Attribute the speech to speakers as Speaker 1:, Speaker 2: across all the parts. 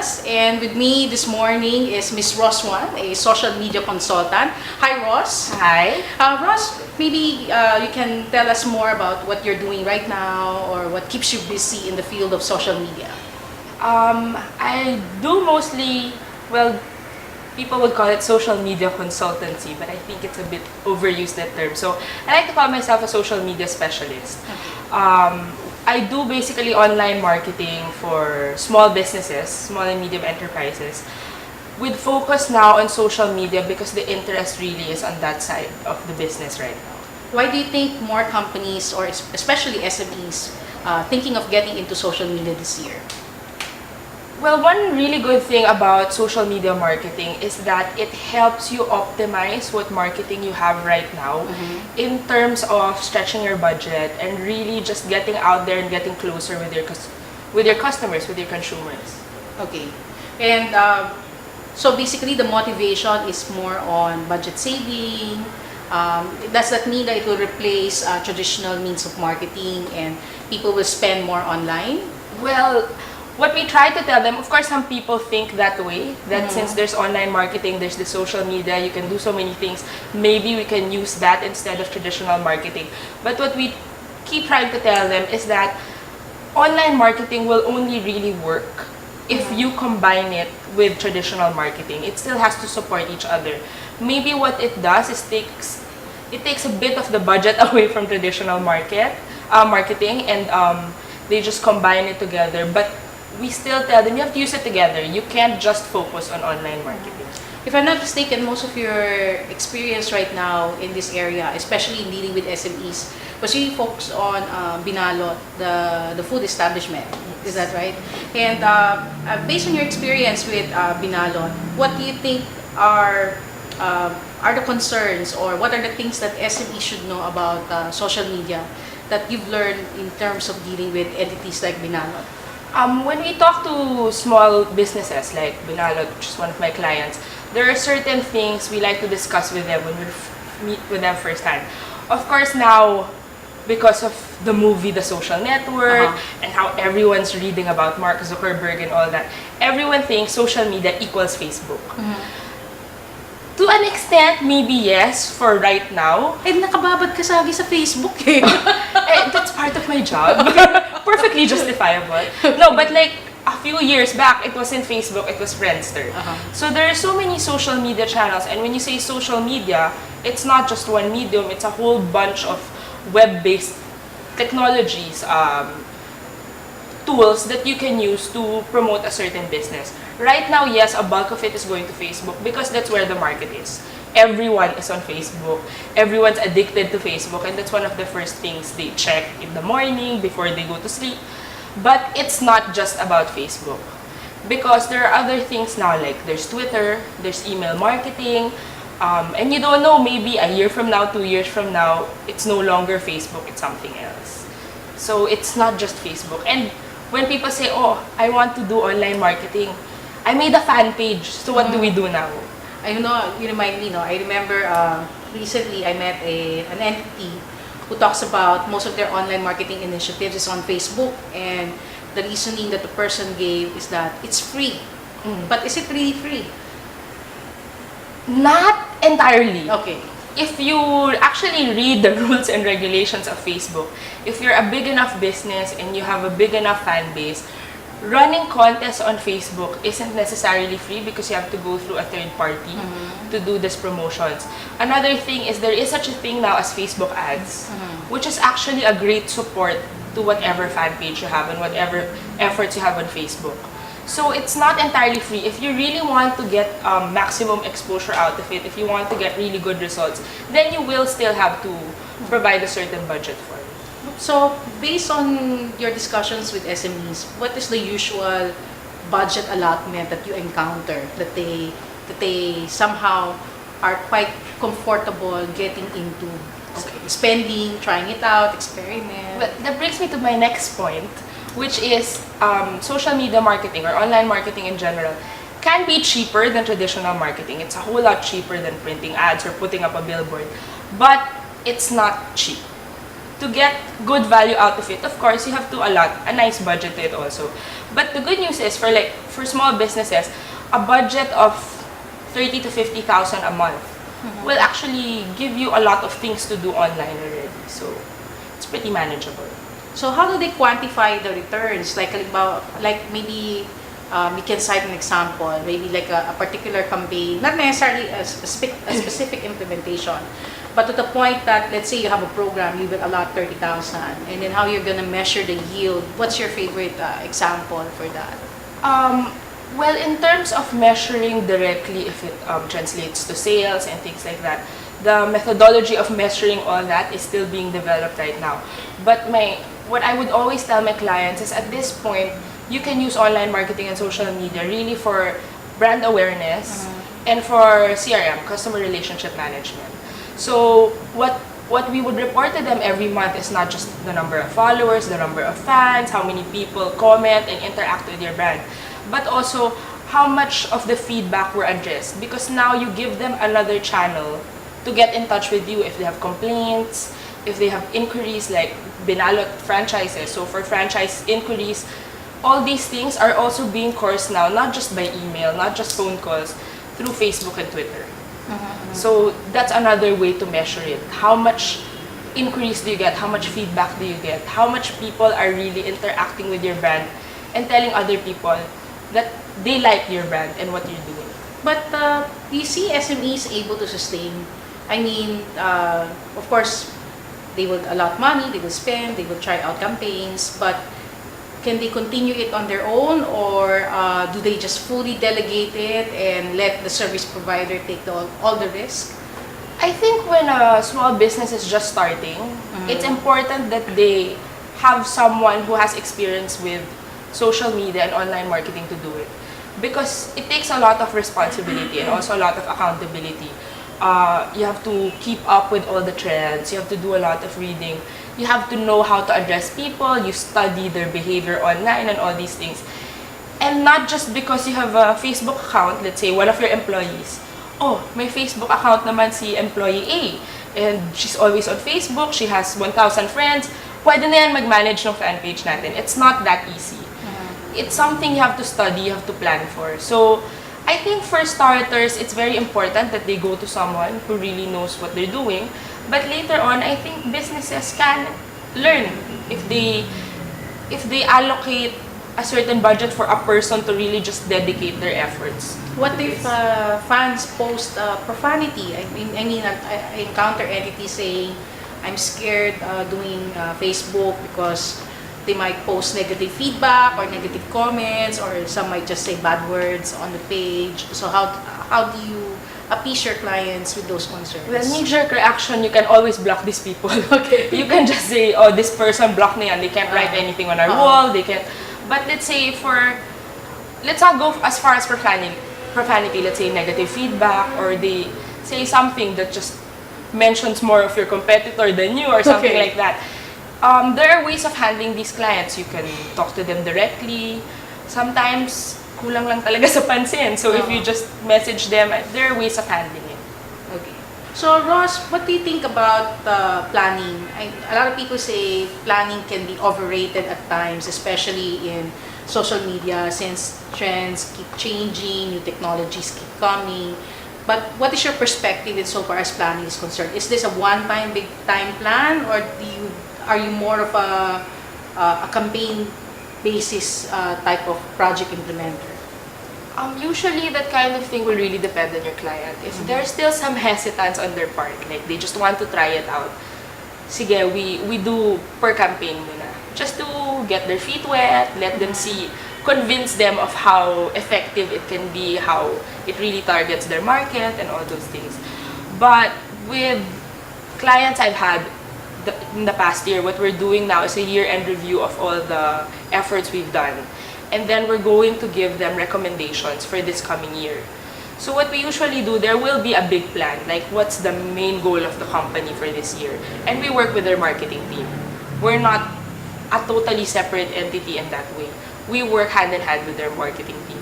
Speaker 1: us. And with me this morning is Miss Roswan, a social media consultant. Hi, Ross.
Speaker 2: Hi.
Speaker 1: Ross, maybe you can tell us more about what you're doing right now or what keeps you busy in the field of social media.
Speaker 2: I do mostly, well, people would call it social media consultancy, but I think it's a bit overused, that term. So I like to call myself a social media specialist. I do basically online marketing for small businesses, small and medium enterprises, with focus now on social media because the interest really is on that side of the business right now.
Speaker 1: Why do you think more companies, or especially SMEs, thinking of getting into social media this year?
Speaker 2: Well, one really good thing about social media marketing is that it helps you optimize what marketing you have right now in terms of stretching your budget and really just getting out there and getting closer with your customers, with your consumers.
Speaker 1: Okay. And so basically the motivation is more on budget saving. Does that mean that it will replace traditional means of marketing and people will spend more online?
Speaker 2: Well, what we try to tell them, of course, some people think that way, that since there's online marketing, there's the social media, you can do so many things, maybe we can use that instead of traditional marketing. But what we keep trying to tell them is that online marketing will only really work if you combine it with traditional marketing. It still has to support each other. Maybe what it does is it takes a bit of the budget away from traditional marketing, and they just combine it together. But we still tell them you have to use it together. You can't just focus on online marketing.
Speaker 1: If I'm not mistaken, most of your experience right now in this area, especially in dealing with SMEs, was really focused on Binalot, the food establishment. Is that right? And based on your experience with Binalot, what do you think are the concerns, or what are the things that SMEs should know about social media that you've learned in terms of dealing with entities like Binalot?
Speaker 2: When we talk to small businesses like Binalot, which is one of my clients, there are certain things we like to discuss with them when we meet with them first time. Of course, now, because of the movie The Social Network and how everyone's reading about Mark Zuckerberg and all that, everyone thinks social media equals Facebook. To an extent, maybe yes, for right now.
Speaker 1: Eh, nakababad ka sa Facebook eh.
Speaker 2: That's part of my job. Perfectly justifiable. No, but like a few years back, it wasn't Facebook, it was Friendster. So there are so many social media channels, and when you say social media, it's not just one medium, it's a whole bunch of web-based technologies, tools that you can use to promote a certain business. Right now, yes, a bulk of it is going to Facebook because that's where the market is. Everyone is on Facebook. Everyone's addicted to Facebook, and that's one of the first things they check in the morning before they go to sleep. But it's not just about Facebook, because there are other things now, like there's Twitter, there's email marketing, and you don't know, maybe a year from now, 2 years from now, it's no longer Facebook, it's something else. So it's not just Facebook. And when people say, oh, I want to do online marketing, I made a fan page, so what do we do now?
Speaker 1: I know, you remind me, no? I remember recently I met an entity who talks about most of their online marketing initiatives is on Facebook, and the reasoning that the person gave is that it's free. But is it really free?
Speaker 2: Not entirely.
Speaker 1: Okay.
Speaker 2: If you actually read the rules and regulations of Facebook, if you're a big enough business and you have a big enough fan base, running contests on Facebook isn't necessarily free because you have to go through a third party to do these promotions. Another thing is there is such a thing now as Facebook ads, which is actually a great support to whatever fan page you have and whatever efforts you have on Facebook. So it's not entirely free. If you really want to get maximum exposure out of it, if you want to get really good results, then you will still have to provide a certain budget for it.
Speaker 1: So, based on your discussions with SMEs, what is the usual budget allotment that you encounter that they somehow are quite comfortable getting into? Spending, trying it out, experiment.
Speaker 2: But that brings me to my next point, which is social media marketing or online marketing in general can be cheaper than traditional marketing. It's a whole lot cheaper than printing ads or putting up a billboard, but it's not cheap. to get good value out of it, of course, you have to allot a nice budget to it also. But the good news is for small businesses, a budget of 30 to 50,000 a month will actually give you a lot of things to do online already. So it's pretty manageable.
Speaker 1: So how do they quantify the returns? Like maybe you can cite an example, maybe like a particular campaign, not necessarily a specific implementation, but to the point that, let's say you have a program, you will allot 30,000, and then how you're going to measure the yield. What's your favorite example for that?
Speaker 2: Well, in terms of measuring directly if it translates to sales and things like that, the methodology of measuring all that is still being developed right now. But what I would always tell my clients is, at this point, you can use online marketing and social media really for brand awareness and for CRM, customer relationship management. So what we would report to them every month is not just the number of followers, the number of fans, how many people comment and interact with your brand, but also how much of the feedback were addressed, because now you give them another channel to get in touch with you if they have complaints, if they have inquiries, like binalot franchises. So for franchise inquiries, all these things are also being coursed now, not just by email, not just phone calls, through Facebook and Twitter. So that's another way to measure it. How much inquiries do you get? How much feedback do you get? How much people are really interacting with your brand and telling other people that they like your brand and what you're doing?
Speaker 1: But do you see SMEs able to sustain? I mean, of course, they will allot money, they will spend, they will try out campaigns, but can they continue it on their own, or do they just fully delegate it and let the service provider take all the risk?
Speaker 2: I think when a small business is just starting, it's important that they have someone who has experience with social media and online marketing to do it, because it takes a lot of responsibility and also a lot of accountability. You have to keep up with all the trends, you have to do a lot of reading, you have to know how to address people, you study their behavior online and all these things. And not just because you have a Facebook account, let's say one of your employees, oh, may Facebook account naman si employee A, and she's always on Facebook, she has 1,000 friends, pwede na yan mag-manage ng fan page natin. It's not that easy. It's something you have to study, you have to plan for. So I think for starters, it's very important that they go to someone who really knows what they're doing. But later on, I think businesses can learn if they allocate a certain budget for a person to really just dedicate their efforts.
Speaker 1: What if fans post profanity? I encounter entities saying, I'm scared doing Facebook because they might post negative feedback or negative comments, or some might just say bad words on the page. So how do you appease your clients with those concerns?
Speaker 2: Well, knee-jerk reaction, you can always block these people.
Speaker 1: Okay.
Speaker 2: You can just say, oh, this person blocked me and they can't write anything on our wall, they can't. But let's say let's not go as far as profanity, let's say negative feedback, or they say something that just mentions more of your competitor than you or something like that. There are ways of handling these clients. You can talk to them directly. Sometimes, kulang lang talaga sa pansin. So if you just message them, there are ways of handling it.
Speaker 1: Okay. So Ross, what do you think about planning? A lot of people say planning can be overrated at times, especially in social media, since trends keep changing, new technologies keep coming. But what is your perspective in so far as planning is concerned? Is this a one-time, big-time plan, or are you more of a campaign basis type of project implementer?
Speaker 2: Usually that kind of thing will really depend on your client. If there's still some hesitance on their part, like they just want to try it out, sige, we do per campaign muna. Just to get their feet wet, let them see, convince them of how effective it can be, how it really targets their market and all those things. But with clients I've had in the past year, what we're doing now is a year-end review of all the efforts we've done. And then we're going to give them recommendations for this coming year. So what we usually do, there will be a big plan, like what's the main goal of the company for this year. And we work with their marketing team. We're not a totally separate entity in that way. We work hand in hand with their marketing team.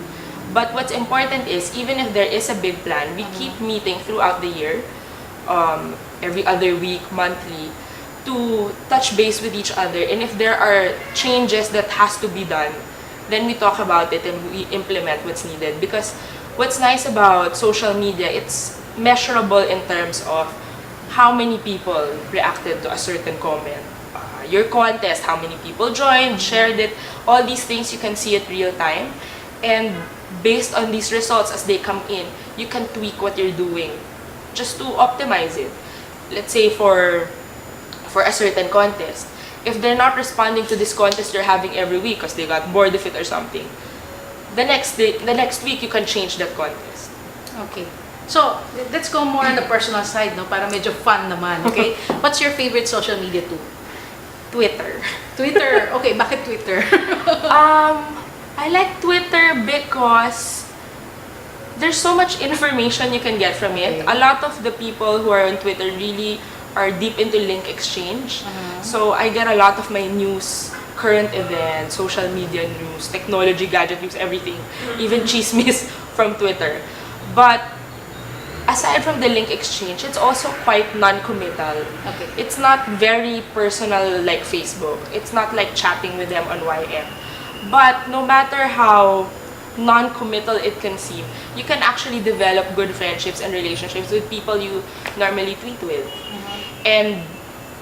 Speaker 2: But what's important is, even if there is a big plan, we keep meeting throughout the year, every other week, monthly, to touch base with each other, and if there are changes that has to be done, then we talk about it and we implement what's needed. Because what's nice about social media, it's measurable in terms of how many people reacted to a certain comment, your contest, how many people joined, shared it, all these things you can see it real time, and based on these results as they come in, you can tweak what you're doing just to optimize it. Let's say for a certain contest, if they're not responding to this contest they're having every week because they got bored of it or something, the next week you can change that contest.
Speaker 1: Okay. So, let's go more on the personal side, no? Para medyo fun naman, okay? What's your favorite social media tool?
Speaker 2: Twitter.
Speaker 1: Twitter. Okay, bakit Twitter?
Speaker 2: I like Twitter because there's so much information you can get from it.
Speaker 1: Okay.
Speaker 2: A lot of the people who are on Twitter really are deep into link exchange. So I get a lot of my news, current events, social media news, technology, gadget news, everything. Even chismis from Twitter. But aside from the link exchange, it's also quite non-committal.
Speaker 1: Okay.
Speaker 2: It's not very personal like Facebook. It's not like chatting with them on YM. But no matter how non-committal it can seem, you can actually develop good friendships and relationships with people you normally tweet with. And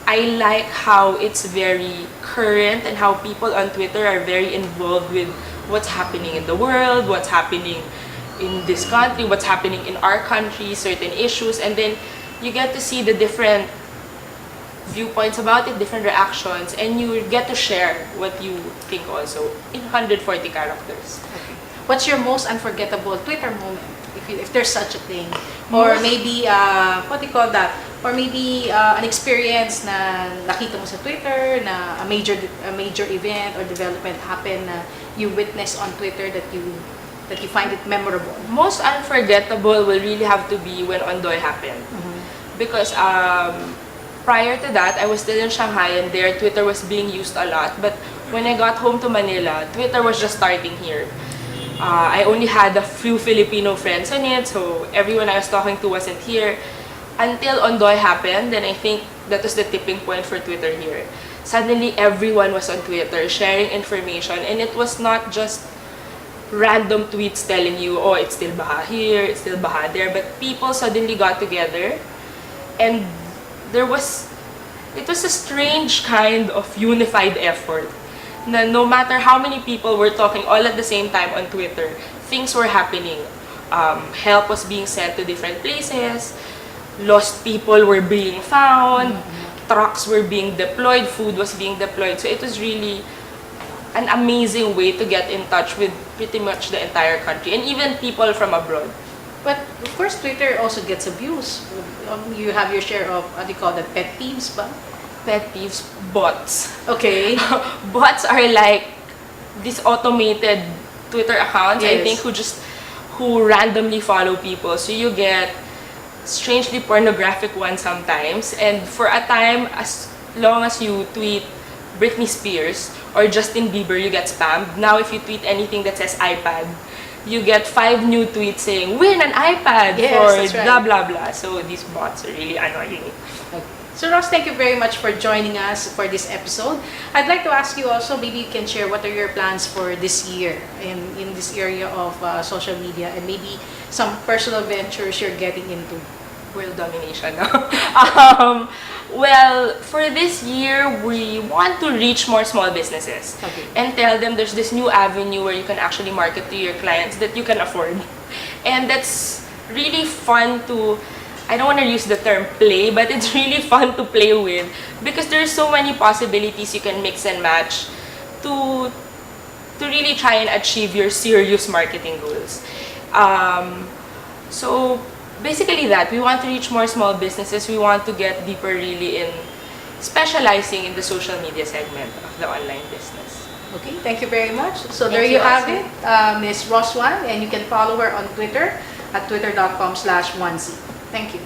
Speaker 2: I like how it's very current and how people on Twitter are very involved with what's happening in the world, what's happening in this country, what's happening in our country, certain issues, and then you get to see the different viewpoints about it, different reactions, and you get to share what you think also in 140 characters.
Speaker 1: Okay. What's your most unforgettable Twitter moment, if there's such a thing? Or maybe, what do you call that? Or maybe an experience na nakita mo sa Twitter, na a major event or development happened na you witnessed on Twitter that you find it memorable?
Speaker 2: Most unforgettable will really have to be when Ondoy happened. Because prior to that, I was still in Shanghai and there Twitter was being used a lot. But when I got home to Manila, Twitter was just starting here. I only had a few Filipino friends on it, so everyone I was talking to wasn't here. Until Ondoy happened, then I think that was the tipping point for Twitter here. Suddenly, everyone was on Twitter sharing information, and it was not just random tweets telling you, oh, it's still baha here, it's still baha there, but people suddenly got together, and it was a strange kind of unified effort. Na no matter how many people were talking all at the same time on Twitter, things were happening. Help was being sent to different places, lost people were being found, trucks were being deployed, food was being deployed. So it was really an amazing way to get in touch with pretty much the entire country and even people from abroad.
Speaker 1: But of course, Twitter also gets abused. You have your share of, what do you call that, pet peeves ba?
Speaker 2: Pet peeves, bots.
Speaker 1: Okay.
Speaker 2: Bots are like these automated Twitter accounts,
Speaker 1: Yes.
Speaker 2: I think, who randomly follow people. So you get strangely pornographic ones sometimes. And for a time, as long as you tweet Britney Spears or Justin Bieber, you get spammed. Now if you tweet anything that says iPad, you get 5 new tweets saying, win an iPad
Speaker 1: Yes,
Speaker 2: for
Speaker 1: that's right.
Speaker 2: blah blah blah. So these bots are really annoying.
Speaker 1: Okay. So Ross, thank you very much for joining us for this episode. I'd like to ask you also, maybe you can share what are your plans for this year in this area of social media, and maybe some personal ventures you're getting into.
Speaker 2: World domination. Well, for this year, we want to reach more small businesses.
Speaker 1: Okay.
Speaker 2: And tell them there's this new avenue where you can actually market to your clients that you can afford. And that's really fun to, I don't want to use the term play, but it's really fun to play with because there's so many possibilities you can mix and match to really try and achieve your serious marketing goals. So basically that, we want to reach more small businesses. We want to get deeper really in specializing in the social media segment of the online business.
Speaker 1: Okay, thank you very much. So
Speaker 2: Thank
Speaker 1: there
Speaker 2: you
Speaker 1: you have
Speaker 2: also.
Speaker 1: it, Miss Ross Wan, and you can follow her on Twitter at twitter.com/1c. Thank you.